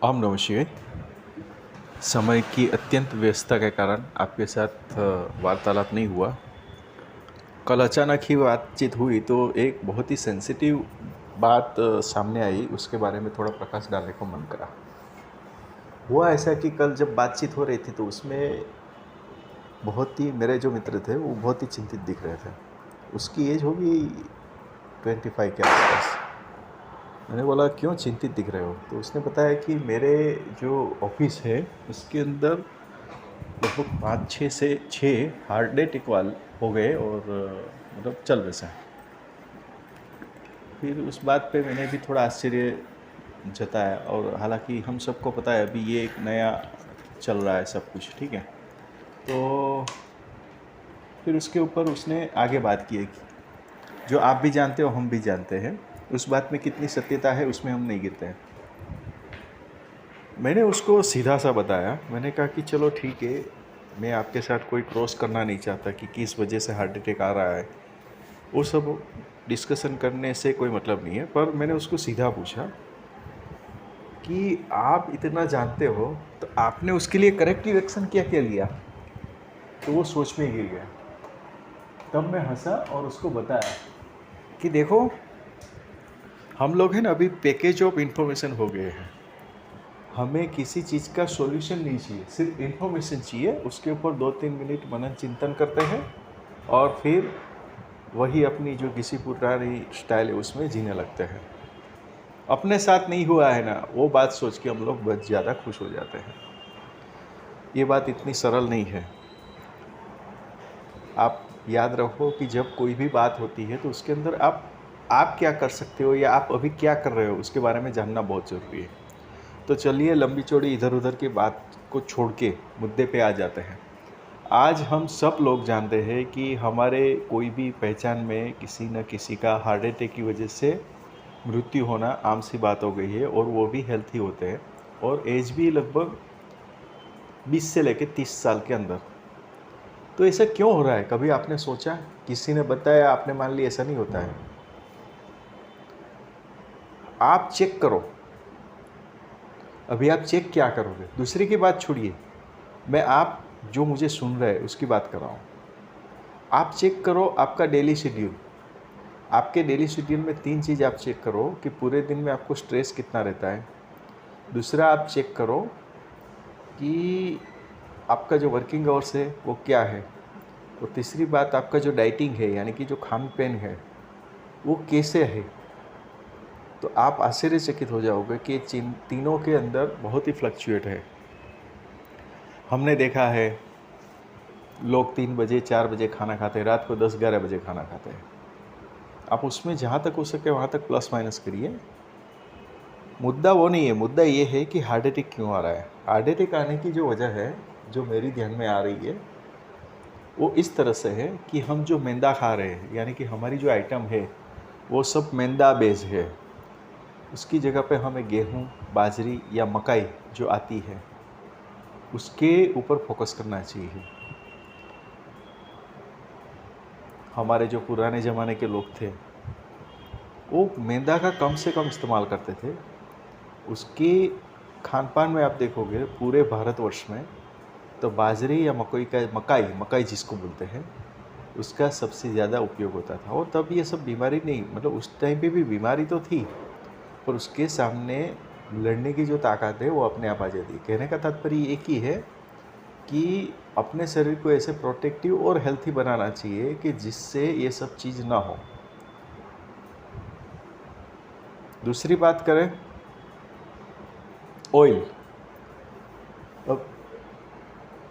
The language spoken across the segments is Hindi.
ओम नमः शिवाय। समय की अत्यंत व्यस्तता के कारण आपके साथ वार्तालाप नहीं हुआ। कल अचानक ही बातचीत हुई तो एक बहुत ही सेंसिटिव बात सामने आई, उसके बारे में थोड़ा प्रकाश डालने को मन करा। हुआ ऐसा कि कल जब बातचीत हो रही थी तो उसमें बहुत ही मेरे जो मित्र थे वो बहुत ही चिंतित दिख रहे थे। उसकी एज होगी 25 के आसपास। मैंने बोला क्यों चिंतित दिख रहे हो? तो उसने बताया कि मेरे जो ऑफिस है उसके अंदर लगभग 5 से 6 हार्ट अटैक वाल हो गए और मतलब चल बसा। फिर उस बात पे मैंने भी थोड़ा आश्चर्य जताया, और हालांकि हम सबको पता है अभी ये एक नया चल रहा है सब कुछ, ठीक है। तो फिर उसके ऊपर उसने आगे बात की है कि जो आप भी जानते हो हम भी जानते हैं, उस बात में कितनी सत्यता है उसमें हम नहीं गिरते हैं। मैंने उसको सीधा सा बताया, मैंने कहा कि चलो ठीक है, मैं आपके साथ कोई क्रॉस करना नहीं चाहता कि किस वजह से हार्ट अटैक आ रहा है, वो सब डिस्कशन करने से कोई मतलब नहीं है। पर मैंने उसको सीधा पूछा कि आप इतना जानते हो तो आपने उसके लिए करेक्टिव एक्शन क्या क्या लिया? तो वो सोच में गिर गया। तब मैं हंसा और उसको बताया कि देखो, हम लोग हैं ना अभी पैकेज ऑफ इन्फॉर्मेशन हो गए हैं। हमें किसी चीज़ का सॉल्यूशन नहीं चाहिए, सिर्फ इन्फॉर्मेशन चाहिए। उसके ऊपर 2-3 मिनट मनन चिंतन करते हैं और फिर वही अपनी जो किसी पुरानी स्टाइल है उसमें जीने लगते हैं। अपने साथ नहीं हुआ है ना, वो बात सोच के हम लोग बहुत ज़्यादा खुश हो जाते हैं। ये बात इतनी सरल नहीं है। आप याद रखो कि जब कोई भी बात होती है तो उसके अंदर आप क्या कर सकते हो या आप अभी क्या कर रहे हो उसके बारे में जानना बहुत ज़रूरी है। तो चलिए लंबी चौड़ी इधर उधर की बात को छोड़ के मुद्दे पे आ जाते हैं। आज हम सब लोग जानते हैं कि हमारे कोई भी पहचान में किसी न किसी का हार्ट अटैक की वजह से मृत्यु होना आम सी बात हो गई है, और वो भी हेल्थी होते हैं, और एज भी लगभग 20 से लेकर 30 साल के अंदर। तो ऐसा क्यों हो रहा है? कभी आपने सोचा? किसी ने बताया, आपने मान लिया? ऐसा नहीं होता है। आप चेक करो। अभी आप चेक क्या करोगे? दूसरे की बात छोड़िए, मैं आप जो मुझे सुन रहे हैं उसकी बात कर रहा हूँ। आप चेक करो आपका डेली शेड्यूल। आपके डेली शेड्यूल में 3 चीज़ आप चेक करो कि पूरे दिन में आपको स्ट्रेस कितना रहता है। दूसरा आप चेक करो कि आपका जो वर्किंग आवर्स है वो क्या है। और तीसरी बात, आपका जो डाइटिंग है यानी कि जो खान पान है वो कैसे है। तो आप आश्चर्यचकित हो जाओगे कि तीनों के अंदर बहुत ही फ्लक्चुएट है। हमने देखा है लोग 3 बजे 4 बजे खाना खाते हैं, रात को 10-11 बजे खाना खाते हैं। आप उसमें जहाँ तक हो सके वहाँ तक प्लस माइनस करिए। मुद्दा वो नहीं है, मुद्दा ये है कि हार्ट अटैक क्यों आ रहा है। हार्ट अटैक आने की जो वजह है, जो मेरी ध्यान में आ रही है, वो इस तरह से है कि हम जो मैदा खा रहे हैं यानी कि हमारी जो आइटम है वो सब मैदा बेस है। उसकी जगह पे हमें गेहूँ, बाजरी या मकाई जो आती है उसके ऊपर फोकस करना चाहिए। हमारे जो पुराने ज़माने के लोग थे वो मैदा का कम से कम इस्तेमाल करते थे। उसके खान पान में आप देखोगे पूरे भारतवर्ष में तो बाजरे या मकाई जिसको बोलते हैं, उसका सबसे ज़्यादा उपयोग होता था। और तब ये सब बीमारी नहीं, मतलब उस टाइम पे भी बीमारी तो थी, पर उसके सामने लड़ने की जो ताकत है वो अपने आप आ जाती है। कहने का तात्पर्य एक ही है कि अपने शरीर को ऐसे प्रोटेक्टिव और हेल्थी बनाना चाहिए कि जिससे ये सब चीज़ ना हो। दूसरी बात करें ऑयल। अब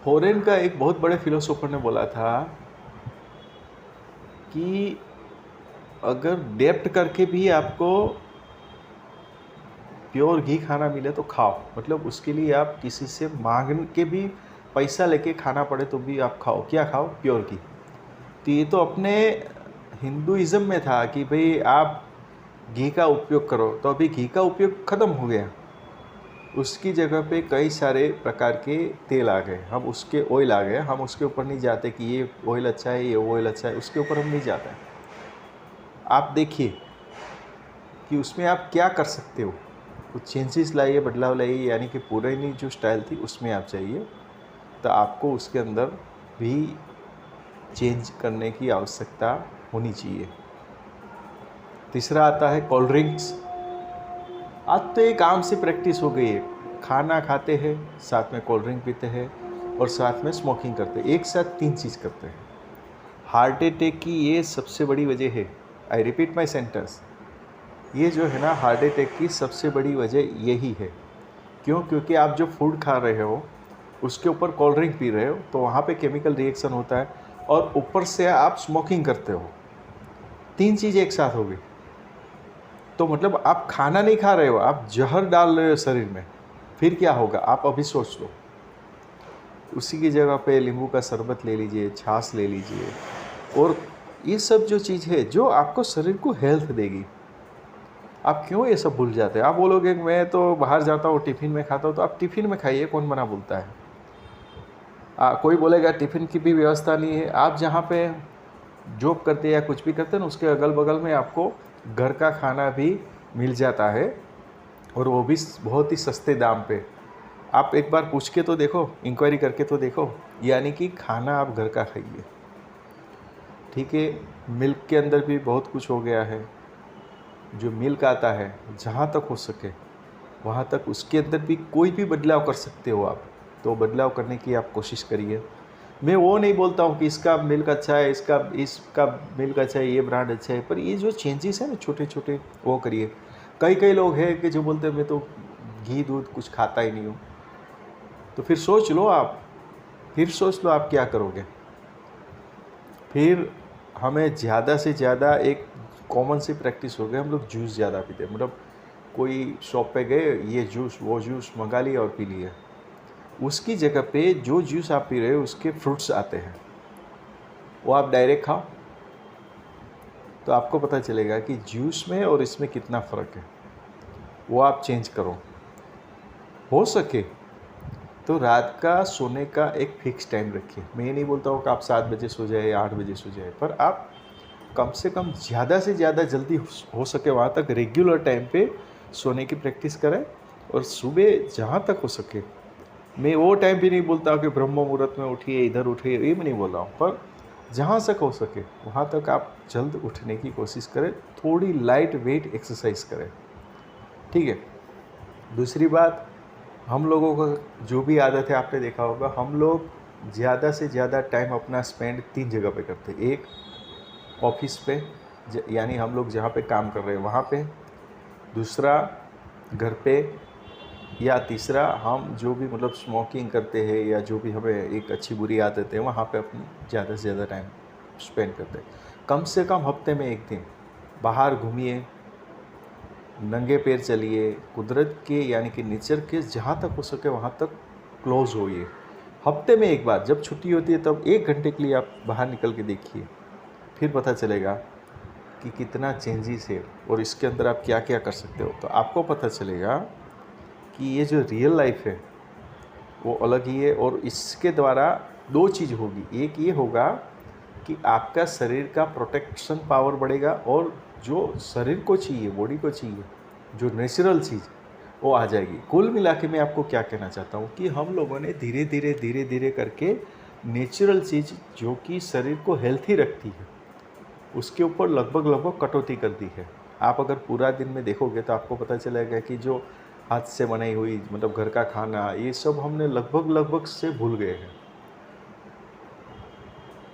फॉरेन का एक बहुत बड़े फिलोसोफर ने बोला था कि अगर डेप्ट करके भी आपको प्योर घी खाना मिले तो खाओ, मतलब उसके लिए आप किसी से मांग के भी पैसा लेके खाना पड़े तो भी आप खाओ। क्या खाओ? प्योर घी। तो ये तो अपने हिंदुइज्म में था कि भाई आप घी का उपयोग करो, तो अभी घी का उपयोग ख़त्म हो गया। उसकी जगह पे कई सारे प्रकार के तेल आ गए, हम उसके ऑयल आ गए। हम उसके ऊपर नहीं जाते कि ये ऑयल अच्छा है, ये ऑयल अच्छा है, उसके ऊपर हम नहीं जाते। आप देखिए कि उसमें आप क्या कर सकते हो। कुछ चेंजेस लाइए, बदलाव लाइए, यानी कि पुरानी जो स्टाइल थी उसमें आप जाइए, तो आपको उसके अंदर भी चेंज करने की आवश्यकता होनी चाहिए। तीसरा आता है कोल्ड ड्रिंक्स। आज तो एक आम सी प्रैक्टिस हो गई है, खाना खाते हैं साथ में कोल्ड ड्रिंक पीते हैं और साथ में स्मोकिंग करते हैं, एक साथ 3 चीज़ करते हैं। हार्ट अटैक की ये सबसे बड़ी वजह है। आई रिपीट माई सेंटेंस, ये जो है ना हार्ट अटैक की सबसे बड़ी वजह यही है। क्यों? क्योंकि आप जो फूड खा रहे हो उसके ऊपर कोल्ड ड्रिंक पी रहे हो, तो वहाँ पे केमिकल रिएक्शन होता है और ऊपर से आप स्मोकिंग करते हो। 3 चीज़ एक साथ हो गई, तो मतलब आप खाना नहीं खा रहे हो, आप जहर डाल रहे हो शरीर में। फिर क्या होगा आप अभी सोच लो। उसी की जगह पे नींबू का शरबत ले लीजिए, छाछ ले लीजिए, और ये सब जो चीज़ है जो आपको शरीर को हेल्थ देगी। आप क्यों ये सब भूल जाते हैं? आप बोलोगे कि मैं तो बाहर जाता हूँ टिफ़िन में खाता हूँ, तो आप टिफ़िन में खाइए, कौन मना बोलता है। कोई बोलेगा टिफ़िन की भी व्यवस्था नहीं है। आप जहाँ पे जॉब करते हैं या कुछ भी करते हैं ना, उसके अगल बगल में आपको घर का खाना भी मिल जाता है, और वो भी बहुत ही सस्ते दाम पे। आप एक बार पूछ के तो देखो, इंक्वायरी करके तो देखो, यानी कि खाना आप घर का खाइए। ठीक है, मिल्क के अंदर भी बहुत कुछ हो गया है। जो मिल्क आता है, जहाँ तक हो सके वहाँ तक उसके अंदर भी कोई भी बदलाव कर सकते हो आप, तो बदलाव करने की आप कोशिश करिए। मैं वो नहीं बोलता हूँ कि इसका मिल्क अच्छा है, इसका मिल्क अच्छा है, ये ब्रांड अच्छा है, पर ये जो चेंजेस है ना छोटे छोटे, वो करिए। कई लोग हैं कि जो बोलते हैं मैं तो घी दूध कुछ खाता ही नहीं हूँ, तो फिर सोच लो आप क्या करोगे। फिर हमें ज़्यादा से ज़्यादा एक कॉमन सी प्रैक्टिस हो गई, हम लोग जूस ज़्यादा पीते हैं। मतलब कोई शॉप पे गए, ये जूस वो जूस मंगा लिया और पी लिया। उसकी जगह पे जो जूस आप पी रहे हो उसके फ्रूट्स आते हैं, वो आप डायरेक्ट खाओ, तो आपको पता चलेगा कि जूस में और इसमें कितना फ़र्क है। वो आप चेंज करो। हो सके तो रात का सोने का एक फ़िक्स टाइम रखिए। मैं ये नहीं बोलता हूँ कि आप 7 बजे सो जाए या 8 बजे सो जाए, पर आप कम से कम ज़्यादा से ज़्यादा जल्दी हो सके वहाँ तक रेगुलर टाइम पे सोने की प्रैक्टिस करें। और सुबह जहाँ तक हो सके, मैं वो टाइम भी नहीं बोलता कि ब्रह्म मुहूर्त में उठिए, इधर उठिए, ये मैं नहीं बोल रहा हूँ, पर जहाँ तक हो सके वहाँ तक आप जल्द उठने की कोशिश करें। थोड़ी लाइट वेट एक्सरसाइज करें, ठीक है। दूसरी बात, हम लोगों का जो भी आदत है, आपने देखा होगा, हम लोग ज़्यादा से ज़्यादा टाइम अपना स्पेंड 3 जगह पे करते हैं। एक ऑफिस पे, यानी हम लोग जहाँ पे काम कर रहे हैं वहाँ पे, दूसरा घर पे, या तीसरा हम जो भी मतलब स्मोकिंग करते हैं या जो भी हमें एक अच्छी बुरी आदत है वहाँ पे अपनी ज़्यादा से ज़्यादा टाइम स्पेंड करते हैं। कम से कम हफ्ते में 1 दिन बाहर घूमिए, नंगे पैर चलिए, कुदरत के यानी कि नेचर के जहाँ तक हो सके वहाँ तक क्लोज होइए। हफ्ते में 1 बार जब छुट्टी होती है तब 1 घंटे के लिए आप बाहर निकल के देखिए, फिर पता चलेगा कि कितना चेंजेस है और इसके अंदर आप क्या क्या कर सकते हो। तो आपको पता चलेगा कि ये जो रियल लाइफ है वो अलग ही है। और इसके द्वारा 2 चीज़ होगी, एक ये होगा कि आपका शरीर का प्रोटेक्शन पावर बढ़ेगा, और जो शरीर को चाहिए, बॉडी को चाहिए, जो नेचुरल चीज़ वो आ जाएगी। कुल मिला के मैं आपको क्या कहना चाहता हूँ कि हम लोगों ने धीरे धीरे करके नेचुरल चीज़ जो कि शरीर को हेल्थी रखती है उसके ऊपर लगभग कटौती कर दी है। आप अगर पूरा दिन में देखोगे तो आपको पता चलेगा कि जो हाथ से बनाई हुई मतलब घर का खाना, ये सब हमने लगभग से भूल गए हैं।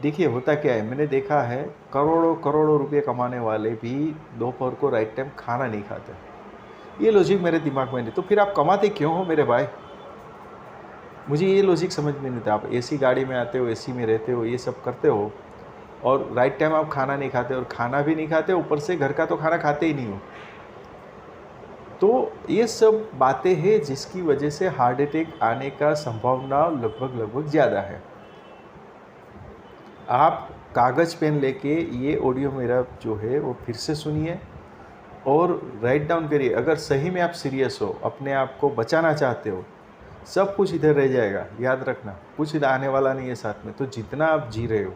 देखिए होता क्या है, मैंने देखा है करोड़ों रुपए कमाने वाले भी दोपहर को राइट टाइम खाना नहीं खाते। ये लॉजिक मेरे दिमाग में नहीं, तो फिर आप कमाते क्यों हो मेरे भाई? मुझे ये लॉजिक समझ में नहीं था। आप एसी गाड़ी में आते हो, एसी में रहते हो, ये सब करते हो, और राइट टाइम आप खाना नहीं खाते, और खाना भी नहीं खाते, ऊपर से घर का तो खाना खाते ही नहीं हो। तो ये सब बातें हैं जिसकी वजह से हार्ट अटैक आने का संभावना लगभग ज़्यादा है। आप कागज़ पेन लेके ये ऑडियो मेरा जो है वो फिर से सुनिए और राइट डाउन करिए। अगर सही में आप सीरियस हो, अपने आप को बचाना चाहते हो, सब कुछ इधर रह जाएगा, याद रखना, कुछ इधर आने वाला नहीं है साथ में। तो जितना आप जी रहे हो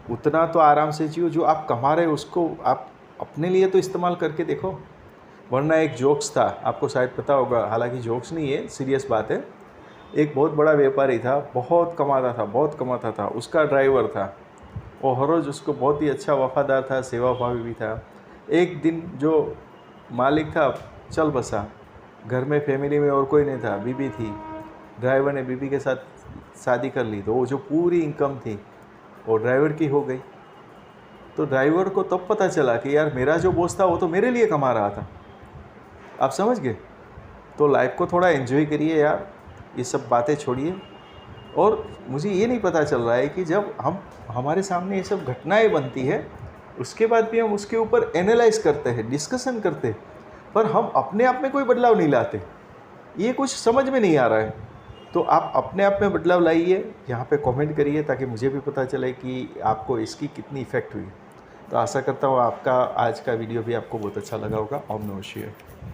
उतना तो आराम से जियो, जो आप कमा रहे हो उसको आप अपने लिए तो इस्तेमाल करके देखो। वरना एक जोक्स था, आपको शायद पता होगा, हालांकि जोक्स नहीं है, सीरियस बात है। एक बहुत बड़ा व्यापारी था, बहुत कमाता था, उसका ड्राइवर था, वो हर रोज़ उसको बहुत ही अच्छा वफादार था, सेवाभावी भी था। एक दिन जो मालिक था चल बसा, घर में फैमिली में और कोई नहीं था, बीबी थी। ड्राइवर ने बीबी के साथ शादी कर ली, तो वो जो पूरी इनकम थी वो ड्राइवर की हो गई। तो ड्राइवर को तब पता चला कि यार मेरा जो बॉस था वो तो मेरे लिए कमा रहा था। आप समझ गए? तो लाइफ को थोड़ा एंजॉय करिए यार, ये सब बातें छोड़िए। और मुझे ये नहीं पता चल रहा है कि जब हमारे सामने ये सब घटनाएं बनती है, उसके बाद भी हम उसके ऊपर एनालाइज करते हैं, डिस्कशन करते हैं, पर हम अपने आप में कोई बदलाव नहीं लाते। ये कुछ समझ में नहीं आ रहा है। तो आप अपने आप में बदलाव लाइए, यहाँ पे कमेंट करिए ताकि मुझे भी पता चले कि आपको इसकी कितनी इफ़ेक्ट हुई। तो आशा करता हूँ आपका आज का वीडियो भी आपको बहुत अच्छा लगा होगा। ओम नमः शिवाय।